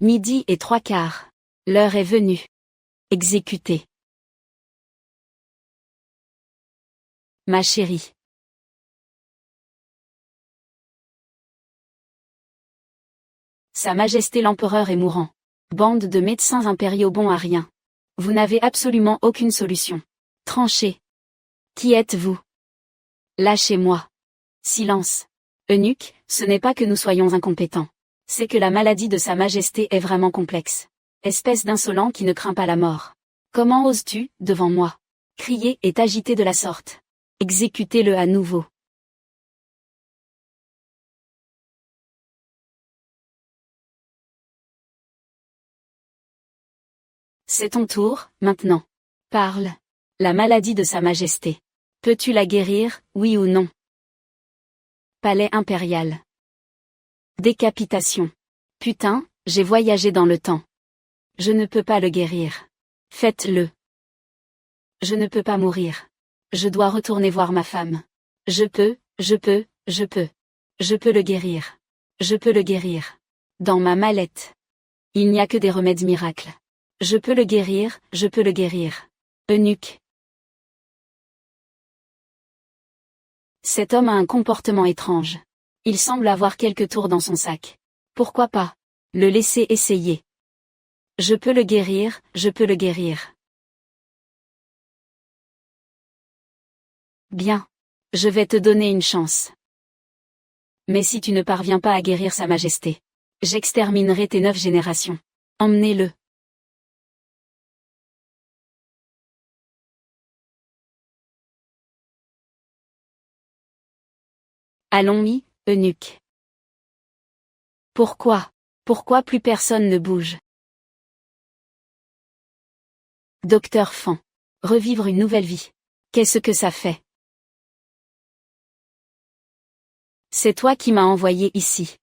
12h15. L'heure est venue. Exécuter. Ma chérie. Sa Majesté l'Empereur est mourant. Bande de médecins impériaux bons à rien. Vous n'avez absolument aucune solution. Tranchez. Qui êtes-vous? Lâchez-moi. Silence. Eunuque, ce n'est pas que nous soyons incompétents. C'est que la maladie de Sa Majesté est vraiment complexe. Espèce d'insolent qui ne craint pas la mort. Comment oses-tu, devant moi, crier et t'agiter de la sorte? Exécutez-le à nouveau. C'est ton tour, maintenant. Parle. La maladie de Sa Majesté. Peux-tu la guérir, oui ou non? Palais impérial. Décapitation. Putain, j'ai voyagé dans le temps. Je ne peux pas le guérir. Faites-le. Je ne peux pas mourir. Je dois retourner voir ma femme. Je peux le guérir. Je peux le guérir. Dans ma mallette. Il n'y a que des remèdes miracles. Je peux le guérir, je peux le guérir. Eunuque. Cet homme a un comportement étrange. Il semble avoir quelques tours dans son sac. Pourquoi pas le laisser essayer? Je peux le guérir, je peux le guérir. Bien. Je vais te donner une chance. Mais si tu ne parviens pas à guérir Sa Majesté, j'exterminerai tes 9 générations. Emmenez-le. Allons-y, eunuque. Pourquoi plus personne ne bouge? Docteur Fan. Revivre une nouvelle vie. Qu'est-ce que ça fait? C'est toi qui m'as envoyé ici.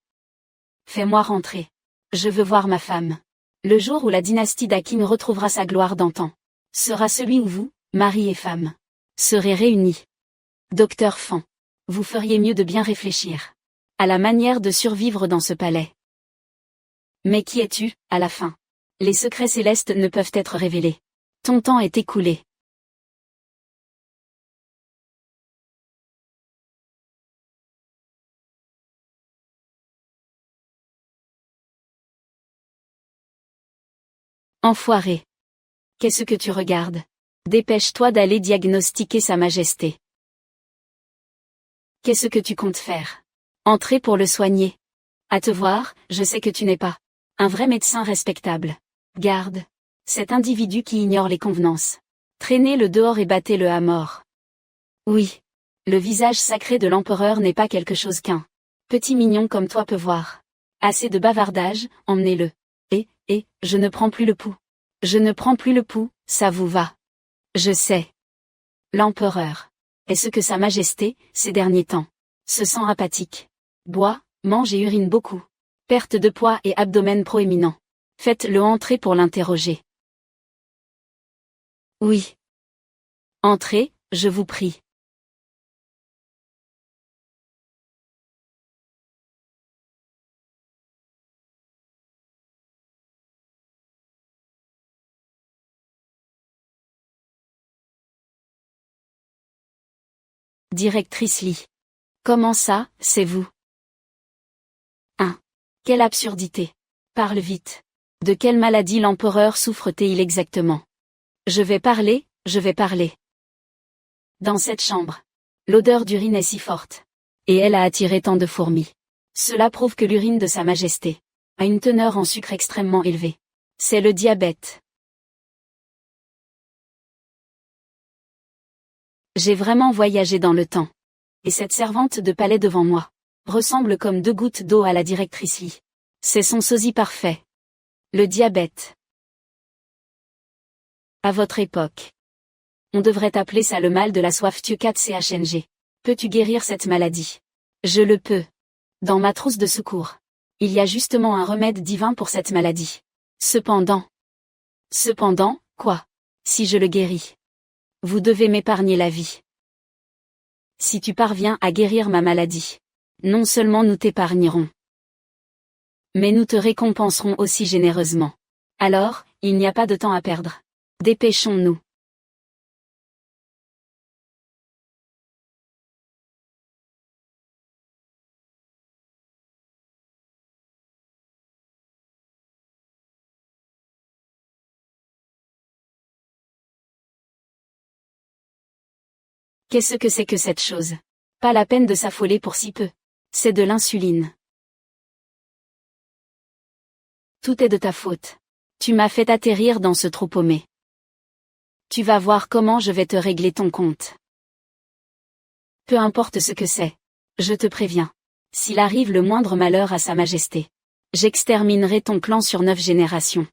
Fais-moi rentrer. Je veux voir ma femme. Le jour où la dynastie d'Akin retrouvera sa gloire d'antan sera celui où vous, mari et femme, serez réunis. Docteur Fan. Vous feriez mieux de bien réfléchir à la manière de survivre dans ce palais. Mais qui es-tu, à la fin? Les secrets célestes ne peuvent être révélés. Ton temps est écoulé. Enfoiré. Qu'est-ce que tu regardes? Dépêche-toi d'aller diagnostiquer Sa Majesté. Qu'est-ce que tu comptes faire? Entrer pour le soigner. À te voir, je sais que tu n'es pas un vrai médecin respectable. Garde. Cet individu qui ignore les convenances. Traînez-le dehors et battez-le à mort. Oui. Le visage sacré de l'empereur n'est pas quelque chose qu'un petit mignon comme toi peut voir. Assez de bavardage, emmenez-le. Je ne prends plus le pouls. Je ne prends plus le pouls, ça vous va. Je sais. L'empereur. Est-ce que Sa Majesté, ces derniers temps, se sent apathique? Boit, mange et urine beaucoup. Perte de poids et abdomen proéminent. Faites-le entrer pour l'interroger. Oui. Entrez, je vous prie. Directrice Lee. Comment ça, c'est vous? 1. Quelle absurdité. Parle vite. De quelle maladie l'empereur souffre-t-il exactement? Je vais parler. Dans cette chambre. L'odeur d'urine est si forte. Et elle a attiré tant de fourmis. Cela prouve que l'urine de Sa Majesté a une teneur en sucre extrêmement élevée. C'est le diabète. J'ai vraiment voyagé dans le temps. Et cette servante de palais devant moi ressemble comme 2 gouttes d'eau à la directrice Lee. C'est son sosie parfait. Le diabète. À votre époque. On devrait appeler ça le mal de la soif CHNG. Peux-tu guérir cette maladie? Je le peux. Dans ma trousse de secours. Il y a justement un remède divin pour cette maladie. Cependant, quoi? Si je le guéris. Vous devez m'épargner la vie. Si tu parviens à guérir ma maladie, non seulement nous t'épargnerons, Mais nous te récompenserons aussi généreusement. Alors, il n'y a pas de temps à perdre. Dépêchons-nous. Qu'est-ce que c'est que cette chose? Pas la peine de s'affoler pour si peu. C'est de l'insuline. Tout est de ta faute. Tu m'as fait atterrir dans ce trou paumé. Tu vas voir comment je vais te régler ton compte. Peu importe ce que c'est. Je te préviens. S'il arrive le moindre malheur à Sa Majesté, j'exterminerai ton clan sur 9 générations.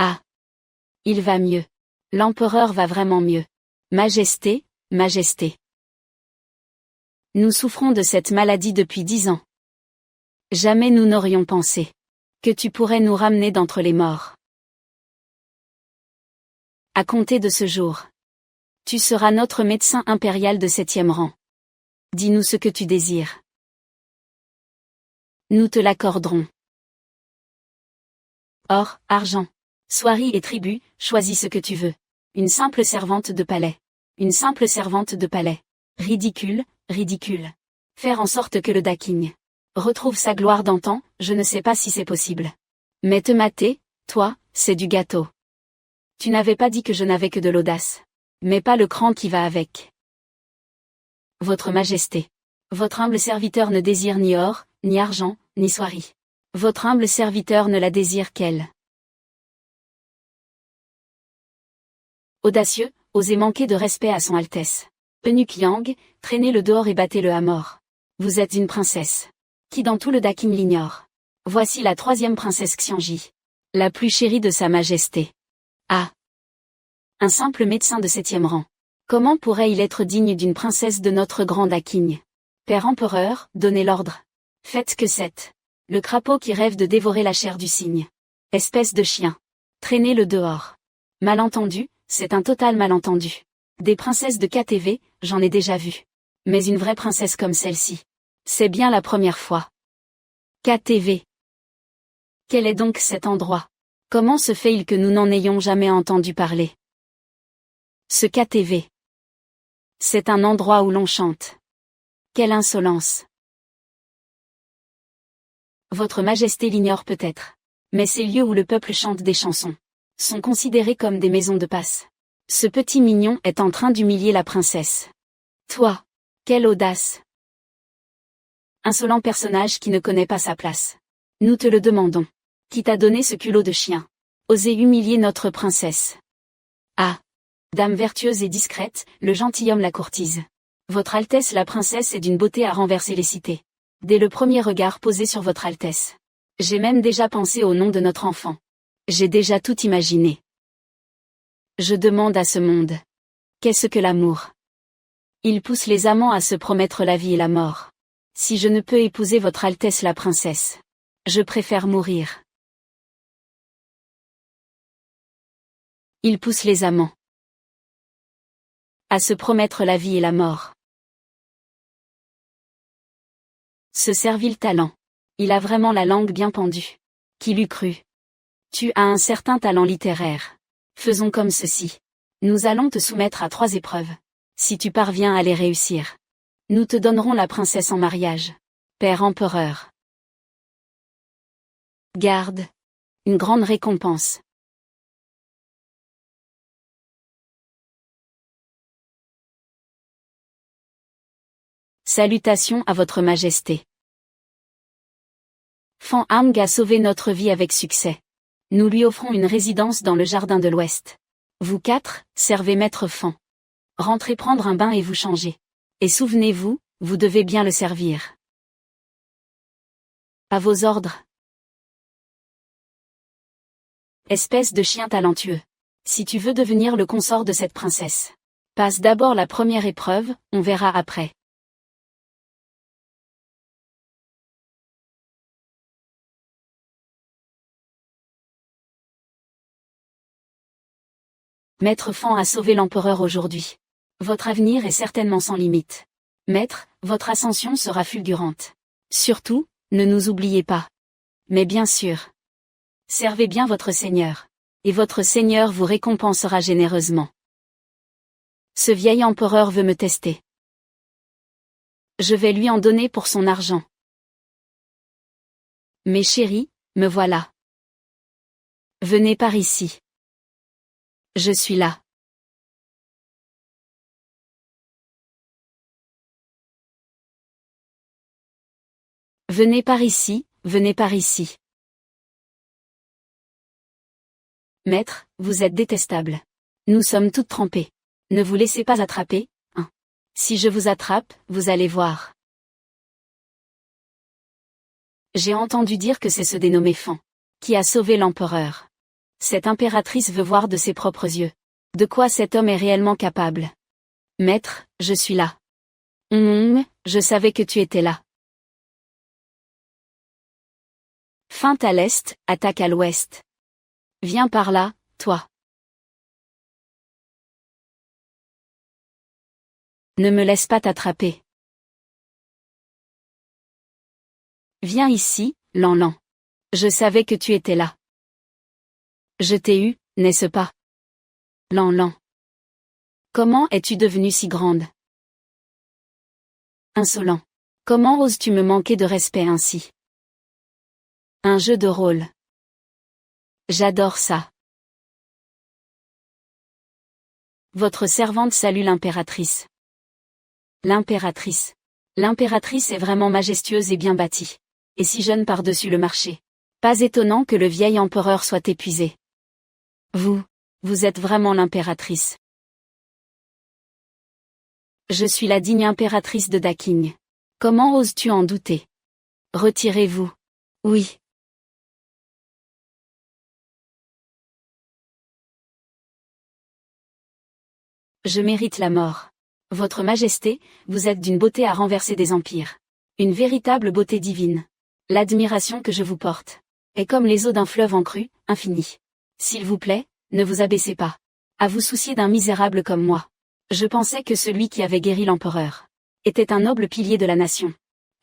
Ah. Il va mieux. L'empereur va vraiment mieux. Majesté, Majesté. Nous souffrons de cette maladie depuis 10 ans. Jamais nous n'aurions pensé que tu pourrais nous ramener d'entre les morts. À compter de ce jour, tu seras notre médecin impérial de 7e rang. Dis-nous ce que tu désires. Nous te l'accorderons. Or, argent, soieries et tribut, choisis ce que tu veux. Une simple servante de palais. Une simple servante de palais. Ridicule, ridicule. Faire en sorte que le Daking retrouve sa gloire d'antan, je ne sais pas si c'est possible. Mais te mater, toi, c'est du gâteau. Tu n'avais pas dit que je n'avais que de l'audace. Mais pas le cran qui va avec. Votre Majesté. Votre humble serviteur ne désire ni or, ni argent, ni soierie. Votre humble serviteur ne la désire qu'elle. Audacieux, osez manquer de respect à son Altesse. Eunuque Yang, traînez-le dehors et battez-le à mort. Vous êtes une princesse. Qui dans tout le Daking l'ignore. Voici la 3e princesse Xianji. La plus chérie de Sa Majesté. Ah. Un simple médecin de 7e rang. Comment pourrait-il être digne d'une princesse de notre grand Daking? Père empereur, donnez l'ordre. Faites que cette. Le crapaud qui rêve de dévorer la chair du cygne. Espèce de chien. Traînez-le dehors. Malentendu, c'est un total malentendu. Des princesses de KTV, j'en ai déjà vu. Mais une vraie princesse comme celle-ci. C'est bien la première fois. KTV. Quel est donc cet endroit? Comment se fait-il que nous n'en ayons jamais entendu parler? Ce KTV. C'est un endroit où l'on chante. Quelle insolence! Votre Majesté l'ignore peut-être. Mais ces lieux où le peuple chante des chansons sont considérés comme des maisons de passe. Ce petit mignon est en train d'humilier la princesse. Toi! Quelle audace! Insolent personnage qui ne connaît pas sa place. Nous te le demandons. Qui t'a donné ce culot de chien? Osez humilier notre princesse. Ah! Dame vertueuse et discrète, le gentilhomme la courtise. Votre Altesse la princesse est d'une beauté à renverser les cités. Dès le premier regard posé sur votre Altesse. J'ai même déjà pensé au nom de notre enfant. J'ai déjà tout imaginé. Je demande à ce monde. Qu'est-ce que l'amour? Il pousse les amants à se promettre la vie et la mort. Si je ne peux épouser votre Altesse la princesse, je préfère mourir. Il pousse les amants à se promettre la vie et la mort. Ce servile talent. Il a vraiment la langue bien pendue. Qui l'eût cru? Tu as un certain talent littéraire. Faisons comme ceci. Nous allons te soumettre à 3 épreuves. Si tu parviens à les réussir, nous te donnerons la princesse en mariage. Père empereur. Garde. Une grande récompense. Salutations à votre Majesté. Fan Hang a sauvé notre vie avec succès. Nous lui offrons une résidence dans le jardin de l'Ouest. Vous 4, servez Maître Fan. Rentrez prendre un bain et vous changez. Et souvenez-vous, vous devez bien le servir. À vos ordres. Espèce de chien talentueux. Si tu veux devenir le consort de cette princesse, passe d'abord la première épreuve, on verra après. Maître Fan a sauvé l'empereur aujourd'hui. Votre avenir est certainement sans limite. Maître, votre ascension sera fulgurante. Surtout, ne nous oubliez pas. Mais bien sûr. Servez bien votre Seigneur. Et votre Seigneur vous récompensera généreusement. Ce vieil empereur veut me tester. Je vais lui en donner pour son argent. Mes chéris, me voilà. Venez par ici. Je suis là. Venez par ici, venez par ici. Maître, vous êtes détestable. Nous sommes toutes trempées. Ne vous laissez pas attraper, hein. Si je vous attrape, vous allez voir. J'ai entendu dire que c'est ce dénommé Fan qui a sauvé l'empereur. Cette impératrice veut voir de ses propres yeux de quoi cet homme est réellement capable. Maître, je suis là. Je savais que tu étais là. Feinte à l'est, attaque à l'ouest. Viens par là, toi. Ne me laisse pas t'attraper. Viens ici, Lan. Je savais que tu étais là. Je t'ai eu, n'est-ce pas? Lan. Comment es-tu devenue si grande? Insolent. Comment oses-tu me manquer de respect ainsi? Un jeu de rôle. J'adore ça. Votre servante salue l'impératrice. L'impératrice. L'impératrice est vraiment majestueuse et bien bâtie. Et si jeune par-dessus le marché. Pas étonnant que le vieil empereur soit épuisé. Vous êtes vraiment l'impératrice. Je suis la digne impératrice de Daking. Comment oses-tu en douter? Retirez-vous. Oui. Je mérite la mort. Votre Majesté, vous êtes d'une beauté à renverser des empires. Une véritable beauté divine. L'admiration que je vous porte est comme les eaux d'un fleuve en crue, infini. S'il vous plaît, ne vous abaissez pas. À vous soucier d'un misérable comme moi. Je pensais que celui qui avait guéri l'empereur était un noble pilier de la nation.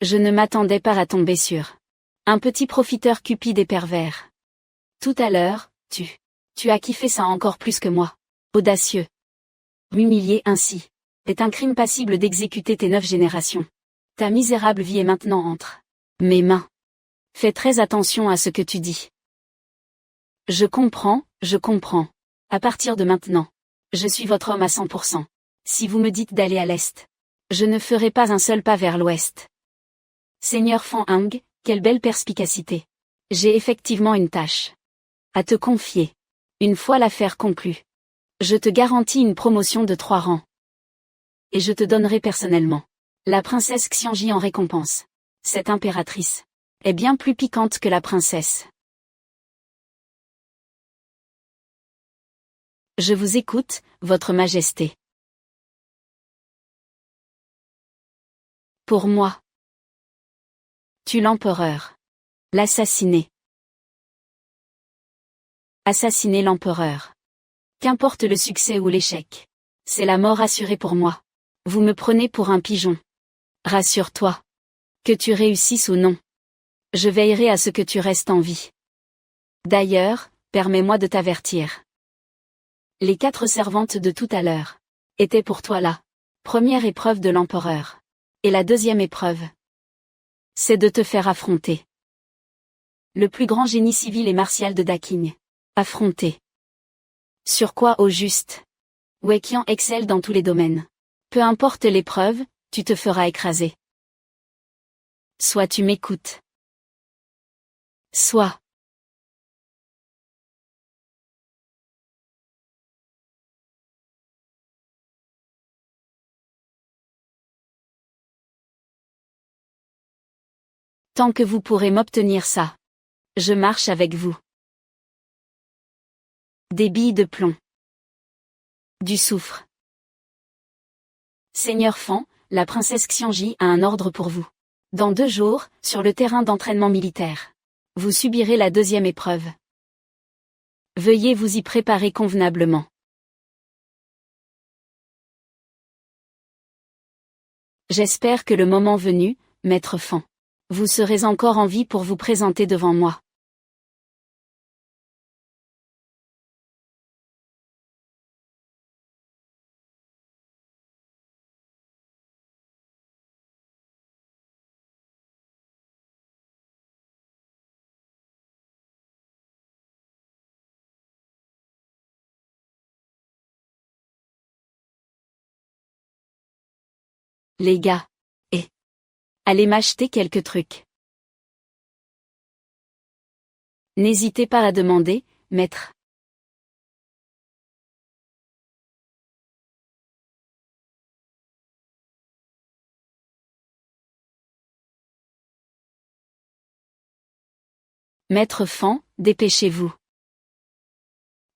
Je ne m'attendais pas à tomber sur un petit profiteur cupide et pervers. Tout à l'heure, tu as kiffé ça encore plus que moi. Audacieux. M'humilier ainsi est un crime passible d'exécuter tes 9 générations. Ta misérable vie est maintenant entre mes mains. Fais très attention à ce que tu dis. Je comprends. À partir de maintenant, je suis votre homme à 100%. Si vous me dites d'aller à l'est, je ne ferai pas un seul pas vers l'ouest. Seigneur Fan Hang, quelle belle perspicacité. J'ai effectivement une tâche à te confier. Une fois l'affaire conclue, je te garantis une promotion de 3 rangs. Et je te donnerai personnellement la princesse Xianji en récompense. Cette impératrice est bien plus piquante que la princesse. Je vous écoute, votre Majesté. Pour moi. Tue l'empereur. L'assassiner. Assassiner l'empereur. Qu'importe le succès ou l'échec. C'est la mort assurée pour moi. Vous me prenez pour un pigeon. Rassure-toi. Que tu réussisses ou non. Je veillerai à ce que tu restes en vie. D'ailleurs, permets-moi de t'avertir. Les 4 servantes de tout à l'heure étaient pour toi la première épreuve de l'empereur. Et la deuxième épreuve, c'est de te faire affronter le plus grand génie civil et martial de Daking. Affronter. Sur quoi au juste? Wei Qian excelle dans tous les domaines. Peu importe l'épreuve, tu te feras écraser. Soit tu m'écoutes. Soit. Tant que vous pourrez m'obtenir ça. Je marche avec vous. Des billes de plomb. Du soufre. Seigneur Fan, la princesse Xianji a un ordre pour vous. Dans 2 jours, sur le terrain d'entraînement militaire. Vous subirez la deuxième épreuve. Veuillez vous y préparer convenablement. J'espère que le moment venu, maître Fan, vous serez encore en vie pour vous présenter devant moi. Les gars. Et allez m'acheter quelques trucs. N'hésitez pas à demander, maître. Maître Fan, dépêchez-vous.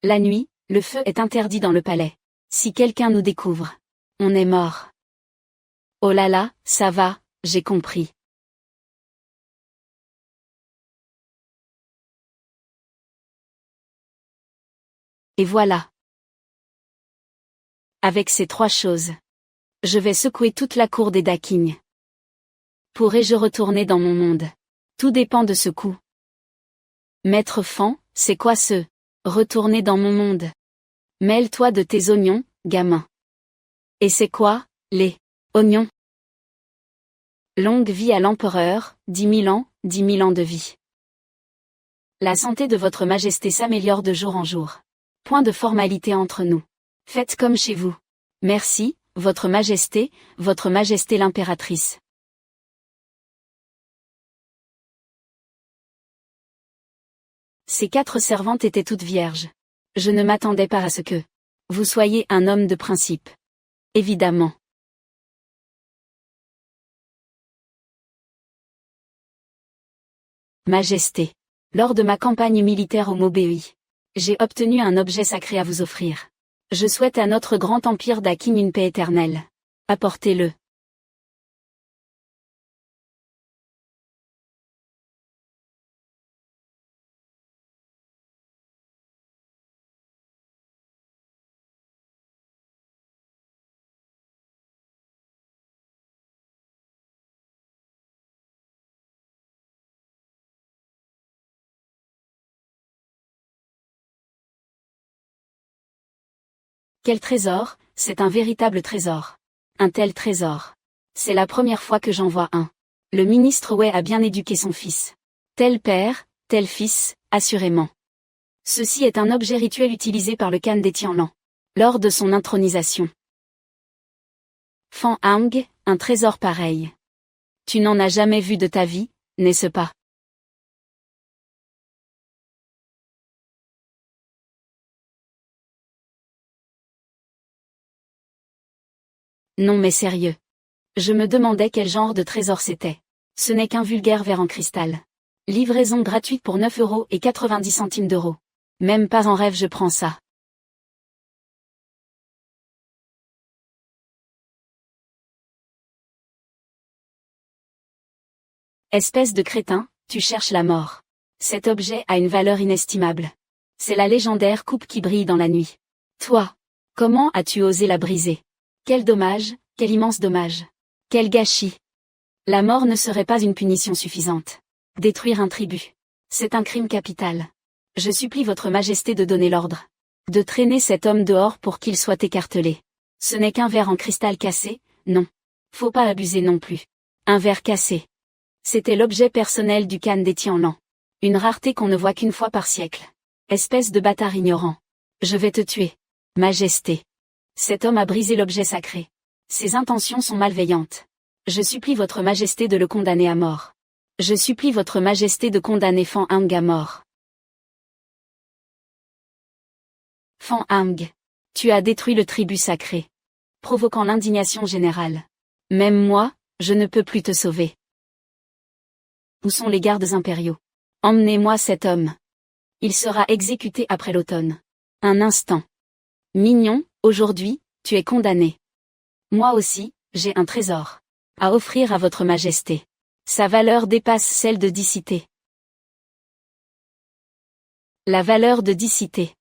La nuit, le feu est interdit dans le palais. Si quelqu'un nous découvre, on est mort. Oh là là, ça va, j'ai compris. Et voilà. Avec ces 3 choses, je vais secouer toute la cour des Daking. Pourrais-je retourner dans mon monde? Tout dépend de ce coup. Maître Fan, c'est quoi ce « retourner dans mon monde » ? Mêle-toi de tes oignons, gamin. Et c'est quoi, les oignons? Longue vie à l'empereur, 10 000 ans, 10 000 ans de vie. La santé de votre majesté s'améliore de jour en jour. Point de formalité entre nous. Faites comme chez vous. Merci, votre majesté l'impératrice. Ces 4 servantes étaient toutes vierges. Je ne m'attendais pas à ce que vous soyez un homme de principe. Évidemment. Majesté. Lors de ma campagne militaire au Mobéi, j'ai obtenu un objet sacré à vous offrir. Je souhaite à notre grand empire Daking une paix éternelle. Apportez-le. Quel trésor, c'est un véritable trésor. Un tel trésor. C'est la première fois que j'en vois un. Le ministre Wei a bien éduqué son fils. Tel père, tel fils, assurément. Ceci est un objet rituel utilisé par le Khan des Tianlan. Lors de son intronisation. Fan Hang, un trésor pareil. Tu n'en as jamais vu de ta vie, n'est-ce pas? Non mais sérieux. Je me demandais quel genre de trésor c'était. Ce n'est qu'un vulgaire verre en cristal. Livraison gratuite pour 9,90 €. Même pas en rêve je prends ça. Espèce de crétin, tu cherches la mort. Cet objet a une valeur inestimable. C'est la légendaire coupe qui brille dans la nuit. Toi, comment as-tu osé la briser? Quel dommage, quel immense dommage. Quel gâchis. La mort ne serait pas une punition suffisante. Détruire un tribut. C'est un crime capital. Je supplie votre majesté de donner l'ordre. De traîner cet homme dehors pour qu'il soit écartelé. Ce n'est qu'un verre en cristal cassé, non. Faut pas abuser non plus. Un verre cassé. C'était l'objet personnel du Khan des Tianlan. Une rareté qu'on ne voit qu'une fois par siècle. Espèce de bâtard ignorant. Je vais te tuer. Majesté. Cet homme a brisé l'objet sacré. Ses intentions sont malveillantes. Je supplie votre majesté de le condamner à mort. Je supplie votre majesté de condamner Fan Hang à mort. Fan Hang. Tu as détruit le tribut sacré. Provoquant l'indignation générale. Même moi, je ne peux plus te sauver. Où sont les gardes impériaux? Emmenez-moi cet homme. Il sera exécuté après l'automne. Un instant. Mignon, aujourd'hui, tu es condamné. Moi aussi, j'ai un trésor à offrir à votre majesté. Sa valeur dépasse celle de 10 cités. La valeur de 10 cités.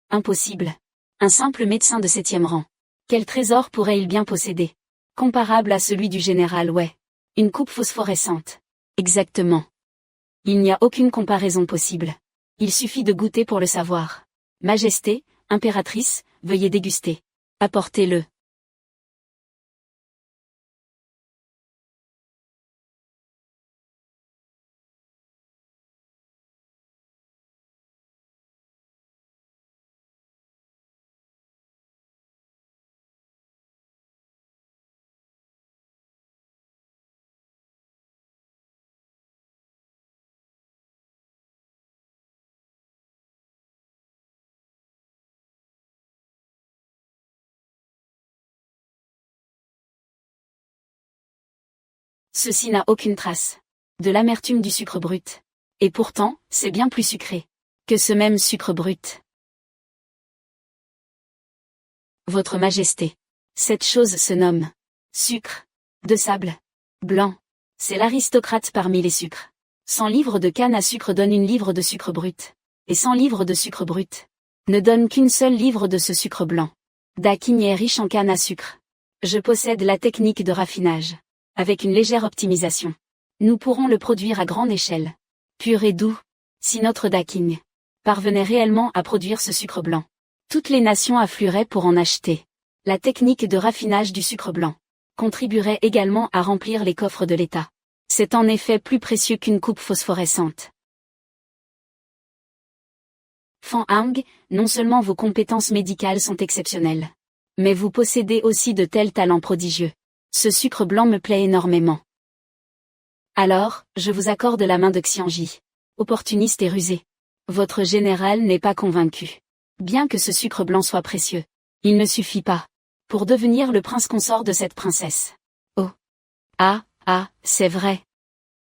Impossible. Un simple médecin de 7e rang. Quel trésor pourrait-il bien posséder? Comparable à celui du général Wei. Une coupe phosphorescente. Exactement. Il n'y a aucune comparaison possible. Il suffit de goûter pour le savoir. Majesté, impératrice, veuillez déguster. Apportez-le. Ceci n'a aucune trace. De l'amertume du sucre brut. Et pourtant, c'est bien plus sucré que ce même sucre brut. Votre Majesté. Cette chose se nomme sucre de sable blanc. C'est l'aristocrate parmi les sucres. 100 livres de canne à sucre donnent une livre de sucre brut. Et 100 livres de sucre brut ne donnent qu'une seule livre de ce sucre blanc. Daking est riche en canne à sucre. Je possède la technique de raffinage. Avec une légère optimisation, nous pourrons le produire à grande échelle. Pur et doux. Si notre Daking parvenait réellement à produire ce sucre blanc, toutes les nations afflueraient pour en acheter. La technique de raffinage du sucre blanc contribuerait également à remplir les coffres de l'État. C'est en effet plus précieux qu'une coupe phosphorescente. Fan Hang, non seulement vos compétences médicales sont exceptionnelles, mais vous possédez aussi de tels talents prodigieux. Ce sucre blanc me plaît énormément. Alors, je vous accorde la main de Xianji. Opportuniste et rusé. Votre général n'est pas convaincu. Bien que ce sucre blanc soit précieux, il ne suffit pas pour devenir le prince consort de cette princesse. Oh. Ah, c'est vrai.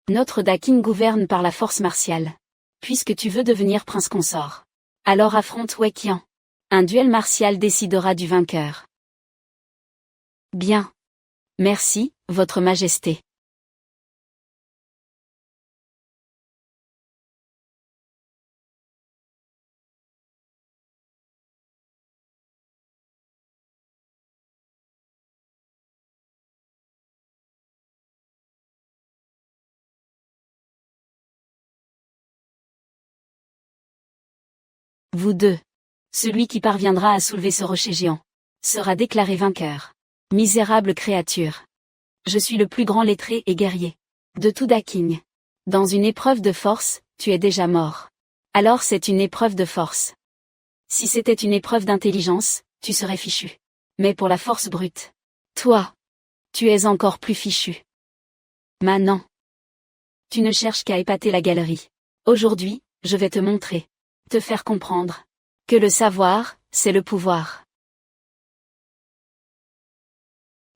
Notre Daking gouverne par la force martiale. Puisque tu veux devenir prince consort, alors affronte Wei Qian. Un duel martial décidera du vainqueur. Bien. Merci, Votre Majesté. Vous deux. Celui qui parviendra à soulever ce rocher géant sera déclaré vainqueur. Misérable créature. Je suis le plus grand lettré et guerrier de tout Daking. Dans une épreuve de force, tu es déjà mort. Alors c'est une épreuve de force. Si c'était une épreuve d'intelligence, tu serais fichu. Mais pour la force brute, toi, tu es encore plus fichu. Maintenant, tu ne cherches qu'à épater la galerie. Aujourd'hui, je vais te montrer, te faire comprendre, que le savoir, c'est le pouvoir.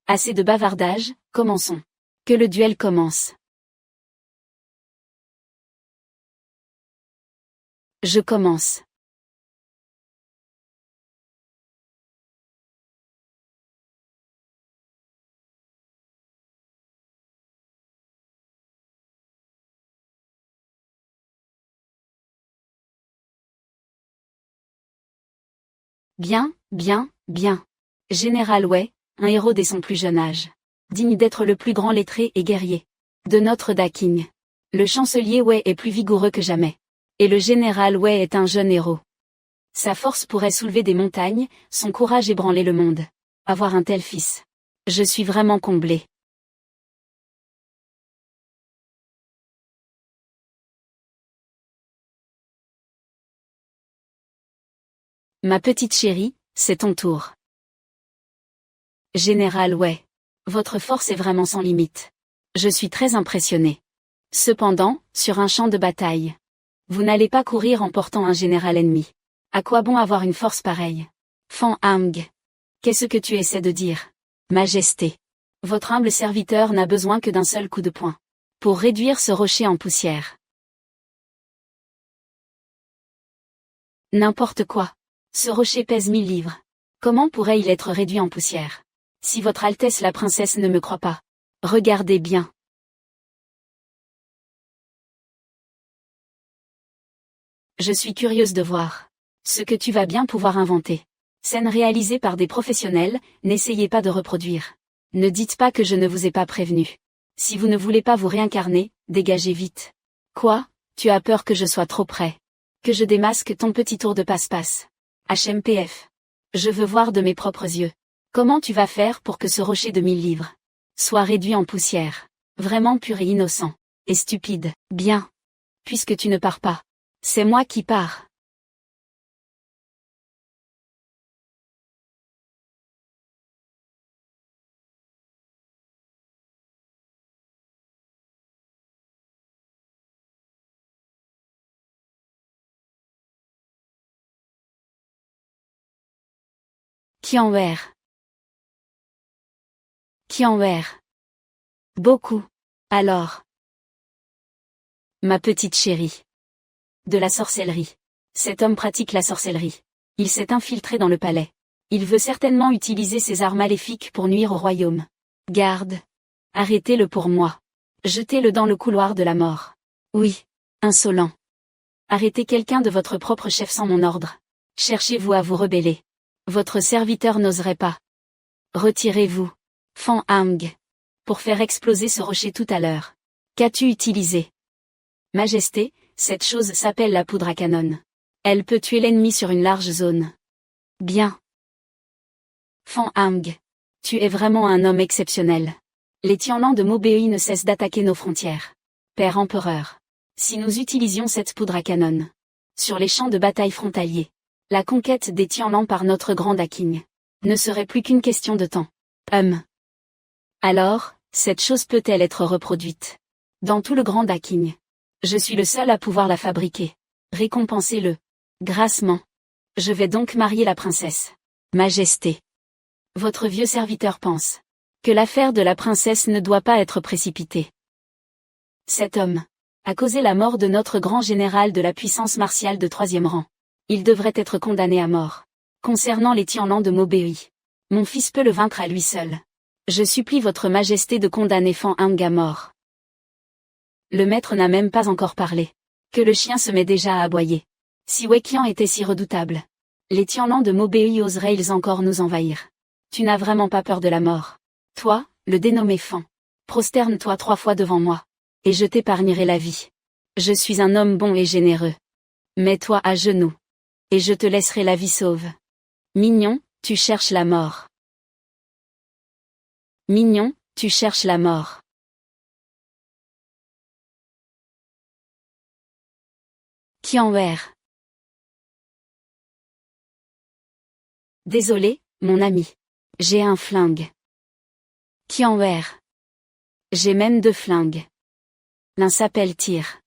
Assez de bavardage, commençons. Que le duel commence. Je commence. Bien. Général Wei, un héros dès son plus jeune âge. Digne d'être le plus grand lettré et guerrier de notre Daking. Le chancelier Wei est plus vigoureux que jamais. Et le général Wei est un jeune héros. Sa force pourrait soulever des montagnes, son courage ébranler le monde. Avoir un tel fils. Je suis vraiment comblé. Ma petite chérie, c'est ton tour. Général Wei. Votre force est vraiment sans limite. Je suis très impressionné. Cependant, sur un champ de bataille, vous n'allez pas courir en portant un général ennemi. À quoi bon avoir une force pareille? Fan Hang. Qu'est-ce que tu essaies de dire? Majesté. Votre humble serviteur n'a besoin que d'un seul coup de poing pour réduire ce rocher en poussière. N'importe quoi. Ce rocher pèse 1000 livres. Comment pourrait-il être réduit en poussière? Si votre Altesse la princesse ne me croit pas, regardez bien. Je suis curieuse de voir ce que tu vas bien pouvoir inventer. Scène réalisée par des professionnels, n'essayez pas de reproduire. Ne dites pas que je ne vous ai pas prévenu. Si vous ne voulez pas vous réincarner, dégagez vite. Quoi, tu as peur que je sois trop près? Que je démasque ton petit tour de passe-passe? HMPF. Je veux voir de mes propres yeux. Comment tu vas faire pour que ce rocher de 1000 livres soit réduit en poussière? Vraiment pur et innocent. Et stupide. Bien. Puisque tu ne pars pas. C'est moi qui pars. Kianwer. Kianwer. Beaucoup. Alors. Ma petite chérie. De la sorcellerie. Cet homme pratique la sorcellerie. Il s'est infiltré dans le palais. Il veut certainement utiliser ses arts maléfiques pour nuire au royaume. Garde. Arrêtez-le pour moi. Jetez-le dans le couloir de la mort. Oui. Insolent. Arrêtez quelqu'un de votre propre chef sans mon ordre. Cherchez-vous à vous rebeller. Votre serviteur n'oserait pas. Retirez-vous. Fan Hang. Pour faire exploser ce rocher tout à l'heure. Qu'as-tu utilisé? Majesté, cette chose s'appelle la poudre à canon. Elle peut tuer l'ennemi sur une large zone. Bien. Fan Hang. Tu es vraiment un homme exceptionnel. Les Tianlans de Mobei ne cessent d'attaquer nos frontières. Père empereur. Si nous utilisions cette poudre à canon. Sur les champs de bataille frontaliers. La conquête des Tianlans par notre grand Daking. Ne serait plus qu'une question de temps. Alors, cette chose peut-elle être reproduite? Dans tout le grand Daking. Je suis le seul à pouvoir la fabriquer. Récompensez-le. Grassement. Je vais donc marier la princesse. Majesté. Votre vieux serviteur pense que l'affaire de la princesse ne doit pas être précipitée. Cet homme a causé la mort de notre grand général de la puissance martiale de 3e rang. Il devrait être condamné à mort. Concernant les Tianlans de Mobei, mon fils peut le vaincre à lui seul. Je supplie votre majesté de condamner Fan Hang à mort. Le maître n'a même pas encore parlé. Que le chien se met déjà à aboyer. Si Weiqian était si redoutable, les Tianlans de Mobei oseraient-ils encore nous envahir? Tu n'as vraiment pas peur de la mort. Toi, le dénommé Fan. Prosterne-toi 3 fois devant moi. Et je t'épargnerai la vie. Je suis un homme bon et généreux. Mets-toi à genoux. Et je te laisserai la vie sauve. Mignon, tu cherches la mort. Mignon, tu cherches la mort. Kianwer. Désolé, mon ami. J'ai un flingue. Kianwer. J'ai même 2 flingues. L'un s'appelle Tir.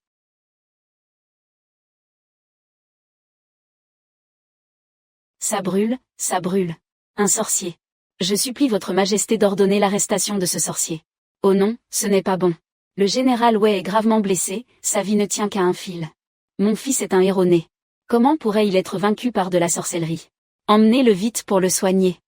Ça brûle, ça brûle. Un sorcier. Je supplie votre majesté d'ordonner l'arrestation de ce sorcier. Oh non, ce n'est pas bon. Le général Wei est gravement blessé, sa vie ne tient qu'à un fil. Mon fils est un héros né. Comment pourrait-il être vaincu par de la sorcellerie? Emmenez-le vite pour le soigner.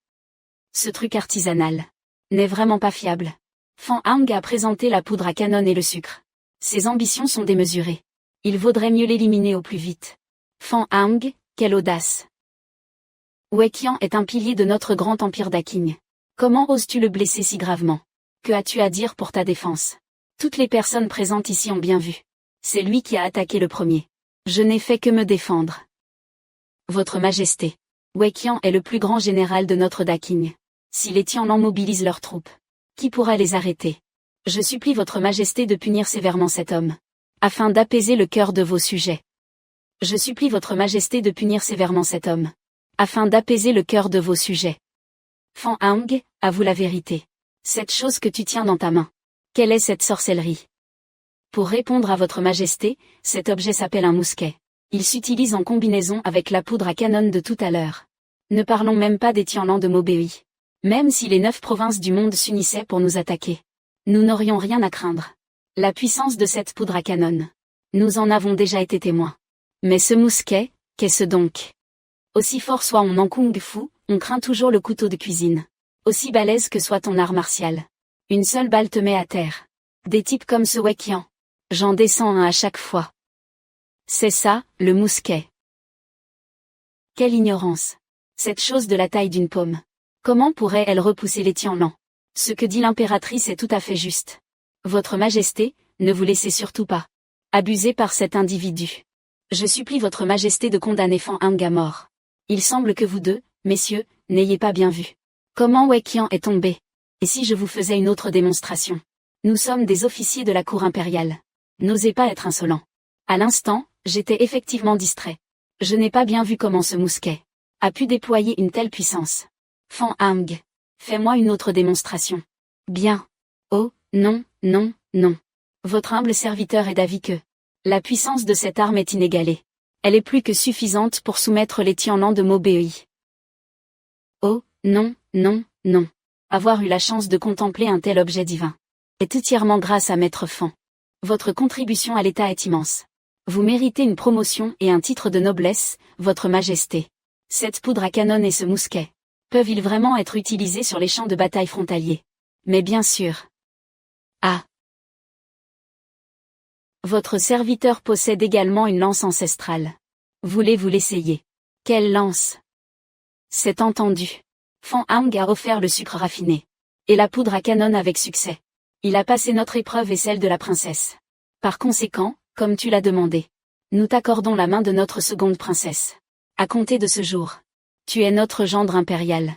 Ce truc artisanal n'est vraiment pas fiable. Fan Hang a présenté la poudre à canon et le sucre. Ses ambitions sont démesurées. Il vaudrait mieux l'éliminer au plus vite. Fan Hang, quelle audace! Weiqian est un pilier de notre grand empire Daking. Comment oses-tu le blesser si gravement? Que as-tu à dire pour ta défense? Toutes les personnes présentes ici ont bien vu. C'est lui qui a attaqué le premier. Je n'ai fait que me défendre. Votre Majesté. Weiqian est le plus grand général de notre Daking. Si les Tianlans mobilisent leurs troupes, qui pourra les arrêter? Je supplie votre Majesté de punir sévèrement cet homme, afin d'apaiser le cœur de vos sujets. Je supplie votre Majesté de punir sévèrement cet homme, afin d'apaiser le cœur de vos sujets. Fan Hang, avoue la vérité. Cette chose que tu tiens dans ta main. Quelle est cette sorcellerie? Pour répondre à votre Majesté, cet objet s'appelle un mousquet. Il s'utilise en combinaison avec la poudre à canon de tout à l'heure. Ne parlons même pas des Tianlans de Mobei. Même si les 9 provinces du monde s'unissaient pour nous attaquer, nous n'aurions rien à craindre. La puissance de cette poudre à canon. Nous en avons déjà été témoins. Mais ce mousquet, qu'est-ce donc? Aussi fort soit on en kung fu, on craint toujours le couteau de cuisine. Aussi balèze que soit ton art martial. Une seule balle te met à terre. Des types comme ce Weiqian. J'en descends un à chaque fois. C'est ça, le mousquet. Quelle ignorance. Cette chose de la taille d'une paume. Comment pourrait-elle repousser les Tianlan? Ce que dit l'impératrice est tout à fait juste. Votre Majesté, ne vous laissez surtout pas abuser par cet individu. Je supplie votre Majesté de condamner Fan Hang à mort. Il semble que vous deux, messieurs, n'ayez pas bien vu comment Wei Qian est tombé. Et si je vous faisais une autre démonstration? Nous sommes des officiers de la cour impériale. N'osez pas être insolent. À l'instant, j'étais effectivement distrait. Je n'ai pas bien vu comment ce mousquet a pu déployer une telle puissance. Fan Hang, fais-moi une autre démonstration. Bien. Oh, non, non, non. Votre humble serviteur est d'avis que la puissance de cette arme est inégalée. Elle est plus que suffisante pour soumettre les Tianlan de Mobei. Oh, non, non, non. Avoir eu la chance de contempler un tel objet divin est entièrement grâce à Maître Fan. Votre contribution à l'État est immense. Vous méritez une promotion et un titre de noblesse, Votre Majesté. Cette poudre à canon et ce mousquet peuvent-ils vraiment être utilisés sur les champs de bataille frontaliers? Mais bien sûr. Ah. Votre serviteur possède également une lance ancestrale. Voulez-vous l'essayer? Quelle lance? C'est entendu. Fan Hang a offert le sucre raffiné et la poudre à canon avec succès. Il a passé notre épreuve et celle de la princesse. Par conséquent, comme tu l'as demandé, nous t'accordons la main de notre seconde princesse. À compter de ce jour, tu es notre gendre impérial.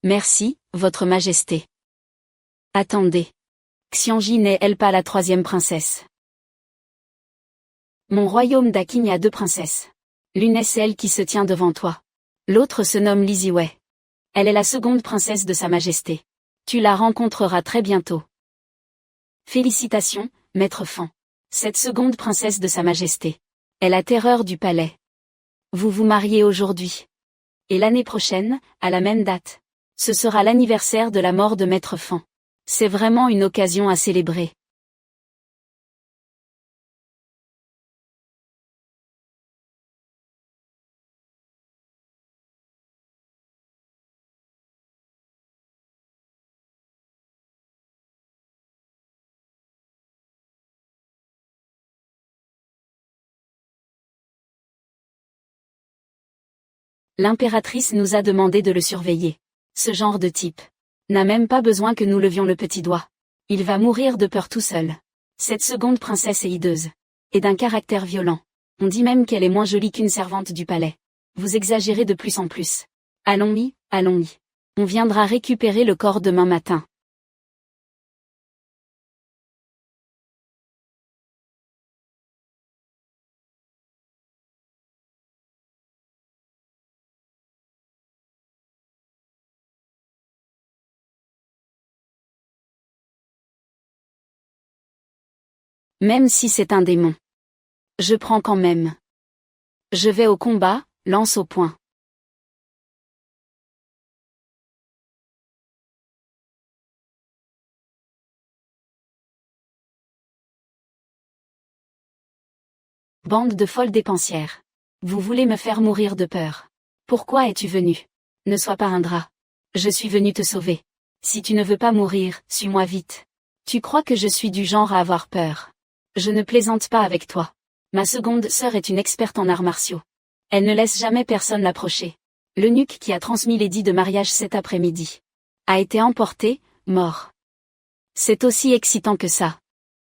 Merci, Votre Majesté. Attendez. Xianji n'est-elle pas la troisième princesse? Mon royaume d'Aqing a deux princesses. L'une est celle qui se tient devant toi. L'autre se nomme Li Ziwei. Elle est la seconde princesse de Sa Majesté. Tu la rencontreras très bientôt. Félicitations, Maître Fan. Cette seconde princesse de Sa Majesté est la terreur du palais. Vous vous mariez aujourd'hui. Et l'année prochaine, à la même date, ce sera l'anniversaire de la mort de Maître Fan. C'est vraiment une occasion à célébrer. L'impératrice nous a demandé de le surveiller. Ce genre de type n'a même pas besoin que nous levions le petit doigt. Il va mourir de peur tout seul. Cette seconde princesse est hideuse et d'un caractère violent. On dit même qu'elle est moins jolie qu'une servante du palais. Vous exagérez de plus en plus. Allons-y, allons-y. On viendra récupérer le corps demain matin. Même si c'est un démon. Je prends quand même. Je vais au combat, lance au poing. Bande de folles dépensières. Vous voulez me faire mourir de peur. Pourquoi es-tu venu? Ne sois pas ingrat. Je suis venu te sauver. Si tu ne veux pas mourir, suis-moi vite. Tu crois que je suis du genre à avoir peur? Je ne plaisante pas avec toi. Ma seconde sœur est une experte en arts martiaux. Elle ne laisse jamais personne l'approcher. L'eunuque qui a transmis l'édit de mariage cet après-midi a été emporté, mort. C'est aussi excitant que ça.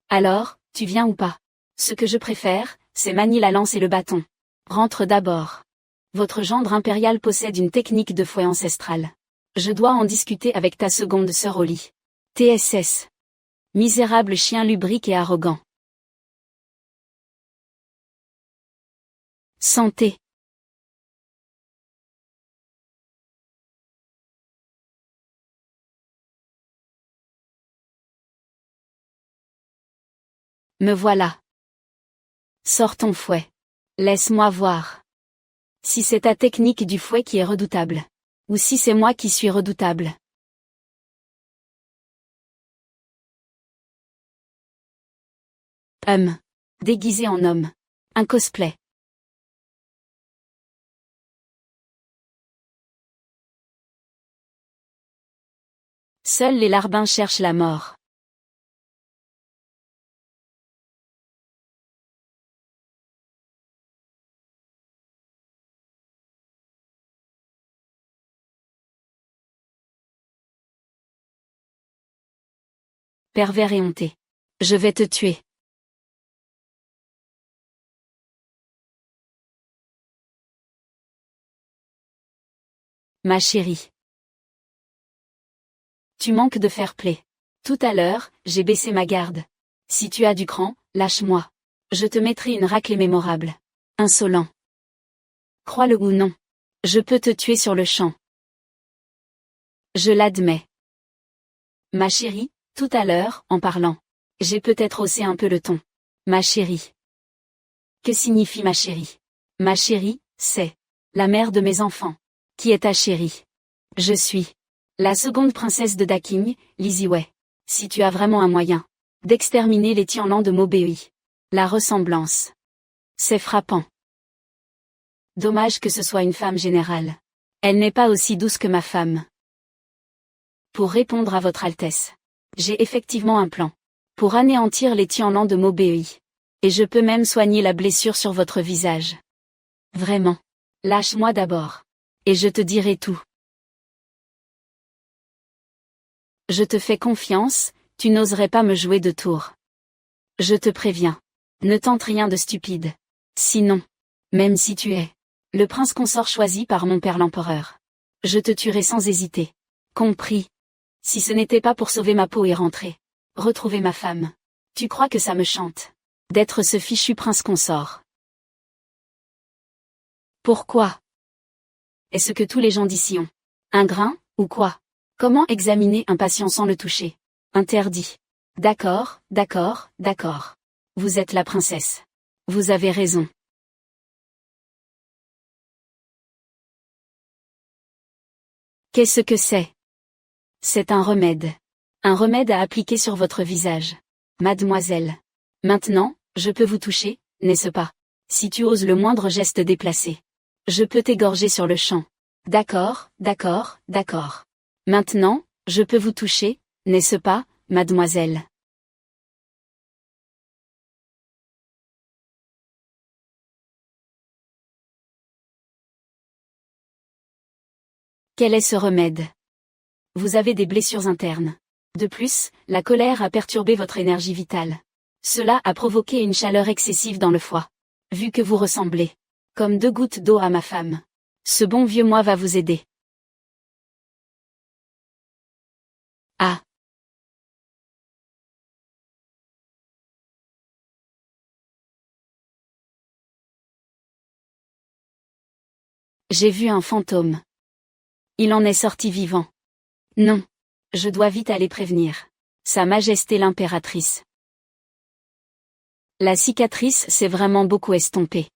Alors, tu viens ou pas? Ce que je préfère, c'est manier la lance et le bâton. Rentre d'abord. Votre gendre impérial possède une technique de fouet ancestrale. Je dois en discuter avec ta seconde sœur au lit. TSS. Misérable chien lubrique et arrogant. Santé. Me voilà. Sors ton fouet. Laisse-moi voir. Si c'est ta technique du fouet qui est redoutable. Ou si c'est moi qui suis redoutable. Déguisé en homme. Un cosplay. Seuls les larbins cherchent la mort. Pervers éhonté. Je vais te tuer. Ma chérie. Tu manques de fair-play. Tout à l'heure, j'ai baissé ma garde. Si tu as du cran, lâche-moi. Je te mettrai une raclée mémorable. Insolent. Crois-le ou non. Je peux te tuer sur le champ. Je l'admets. Ma chérie, tout à l'heure, en parlant, j'ai peut-être haussé un peu le ton. Ma chérie. Que signifie ma chérie? Ma chérie, c'est la mère de mes enfants. Qui est ta chérie? Je suis la seconde princesse de Daking, Lizzie Wei. Si tu as vraiment un moyen d'exterminer les Tianlan de Mobei. La ressemblance. C'est frappant. Dommage que ce soit une femme générale. Elle n'est pas aussi douce que ma femme. Pour répondre à votre Altesse, j'ai effectivement un plan. Pour anéantir les Tianlan de Mobei. Et je peux même soigner la blessure sur votre visage. Vraiment. Lâche-moi d'abord. Et je te dirai tout. Je te fais confiance, tu n'oserais pas me jouer de tour. Je te préviens. Ne tente rien de stupide. Sinon, même si tu es le prince consort choisi par mon père l'empereur, je te tuerai sans hésiter. Compris. Si ce n'était pas pour sauver ma peau et rentrer, retrouver ma femme. Tu crois que ça me chante d'être ce fichu prince consort? Pourquoi? Est-ce que tous les gens d'ici ont un grain, ou quoi? Comment examiner un patient sans le toucher? Interdit. D'accord, d'accord, d'accord. Vous êtes la princesse. Vous avez raison. Qu'est-ce que c'est? C'est un remède. Un remède à appliquer sur votre visage. Mademoiselle. Maintenant, je peux vous toucher, n'est-ce pas? Si tu oses le moindre geste déplacé. Je peux t'égorger sur le champ. D'accord, d'accord, d'accord. Maintenant, je peux vous toucher, n'est-ce pas, mademoiselle? Quel est ce remède? Vous avez des blessures internes. De plus, la colère a perturbé votre énergie vitale. Cela a provoqué une chaleur excessive dans le foie. Vu que vous ressemblez comme 2 gouttes d'eau à ma femme. Ce bon vieux moi va vous aider. Ah. J'ai vu un fantôme. Il en est sorti vivant. Non. Je dois vite aller prévenir Sa Majesté l'impératrice. La cicatrice s'est vraiment beaucoup estompée.